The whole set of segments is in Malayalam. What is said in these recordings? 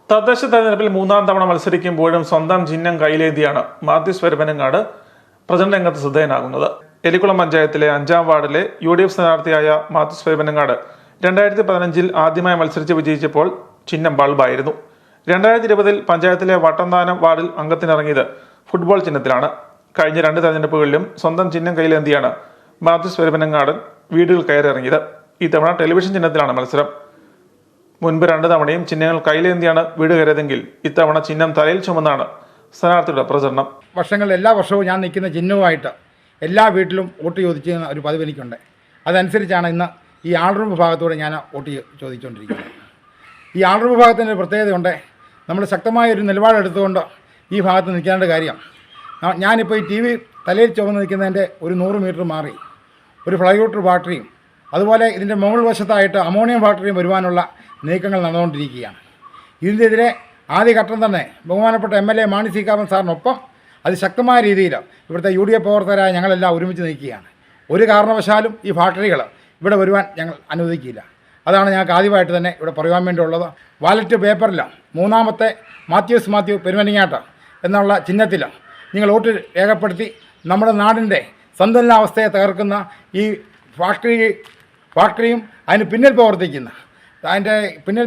തദ്ദേശ തെരഞ്ഞെടുപ്പിൽ മൂന്നാം തവണ മത്സരിക്കുമ്പോഴും സ്വന്തം ചിഹ്നം കയ്യിലേന്തിയാണ് മാത്യൂസ് പെരുവനങ്ങാട് പ്രചരണ രംഗത്ത് ശ്രദ്ധേയനാകുന്നത്. എലിക്കുളം പഞ്ചായത്തിലെ 5-ാം വാർഡിലെ UDF സ്ഥാനാർത്ഥിയായ മാത്യൂസ് പെരുവനങ്ങാട് 2015 ആദ്യമായി മത്സരിച്ച് വിജയിച്ചപ്പോൾ ചിഹ്നം ബൾബായിരുന്നു. 2020 പഞ്ചായത്തിലെ വട്ടന്താനം വാർഡിൽ അംഗത്തിനിറങ്ങിയത് ഫുട്ബോൾ ചിഹ്നത്തിലാണ്. കഴിഞ്ഞ 2 തെരഞ്ഞെടുപ്പുകളിലും സ്വന്തം ചിഹ്നം കയ്യിലേന്തിയാണ് മാത്യൂസ് പെരുവനങ്ങാടൻ വീടുകൾ കയറിയിറങ്ങിയത്. ഇത്തവണ ടെലിവിഷൻ ചിഹ്നത്തിലാണ് മത്സരം. മുൻപ് 2 തവണയും ചിഹ്നങ്ങൾ കയ്യിലേന്തിയാണ് വീട് കയറിയതെങ്കിൽ ഇത്തവണ ചിഹ്നം തലയിൽ ചുമന്നാണ് സ്ഥാനാർത്ഥിയുടെ പ്രചരണം. എല്ലാ വർഷവും ഞാൻ നിൽക്കുന്ന ചിഹ്നവുമായിട്ട് എല്ലാ വീട്ടിലും വോട്ട് ചോദിക്കുന്ന ഒരു പതിവ് എനിക്കുണ്ട്. അതനുസരിച്ചാണ് ഇന്ന് ഈ ആൾറൂം വിഭാഗത്തോടെ ഞാൻ വോട്ട് ചോദിച്ചുകൊണ്ടിരിക്കുന്നത്. ഈ ആൾറൂം വിഭാഗത്തിൻ്റെ പ്രത്യേകതയുണ്ട്. നമ്മൾ ശക്തമായ ഒരു നിലപാടെടുത്തുകൊണ്ട് ഈ ഭാഗത്ത് നിൽക്കേണ്ട കാര്യം, ഞാനിപ്പോൾ ഈ TV തലയിൽ ചുമന്ന് നിൽക്കുന്നതിൻ്റെ ഒരു 100 മീറ്റർ മാറി ഒരു ഫ്ലൈവുഡ് ഫാക്ടറിയും അതുപോലെ ഇതിൻ്റെ മുകൾ വശത്തായിട്ട് അമോണിയം ഫാക്ടറിയും വരുവാനുള്ള നീക്കങ്ങൾ നടന്നുകൊണ്ടിരിക്കുകയാണ്. ഇതിനെതിരെ ആദ്യഘട്ടം തന്നെ ബഹുമാനപ്പെട്ട MLA മാണി സി കാപ്പൻ സാറിനൊപ്പം അതിശക്തമായ രീതിയിൽ ഇവിടുത്തെ UDF പ്രവർത്തകരായ ഞങ്ങളെല്ലാം ഒരുമിച്ച് നിൽക്കുകയാണ്. ഒരു കാരണവശാലും ഈ ഫാക്ടറികൾ ഇവിടെ വരുവാൻ ഞങ്ങൾ അനുവദിക്കില്ല. അതാണ് ഞങ്ങൾക്ക് ആദ്യമായിട്ട് തന്നെ ഇവിടെ പറയുവാൻ വേണ്ടിയുള്ളത്. ബാലറ്റ് പേപ്പറിൽ 3-ാമത്തെ മാത്യു പെരുവനങ്ങാട്ട് എന്നുള്ള ചിഹ്നത്തിൽ നിങ്ങൾ വോട്ട് രേഖപ്പെടുത്തി നമ്മുടെ നാടിൻ്റെ സന്തുലനാവസ്ഥയെ തകർക്കുന്ന ഈ ഫാക്ടറിയും അതിന് പിന്നിൽ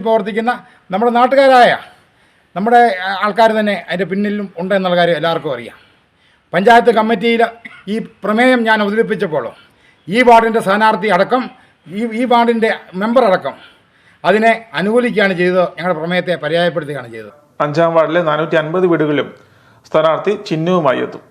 പ്രവർത്തിക്കുന്ന നമ്മുടെ നാട്ടുകാരായ നമ്മുടെ ആൾക്കാർ തന്നെ അതിൻ്റെ പിന്നിലും ഉണ്ട് എന്നുള്ള കാര്യം എല്ലാവർക്കും അറിയാം. പഞ്ചായത്ത് കമ്മിറ്റിയിൽ ഈ പ്രമേയം ഞാൻ അവതരിപ്പിച്ചപ്പോൾ ഈ വാർഡിൻ്റെ സ്ഥാനാർത്ഥി അടക്കം ഈ വാർഡിൻ്റെ മെമ്പർ അടക്കം അതിനെ അനുകൂലിക്കുകയാണ് ചെയ്തത്. ഞങ്ങളുടെ പ്രമേയത്തെ പര്യായപ്പെടുത്തുകയാണ് ചെയ്തത്. 5-ാം വാർഡിലെ 450 വീടുകളിലും സ്ഥാനാർത്ഥി ചിഹ്നവുമായി എത്തും.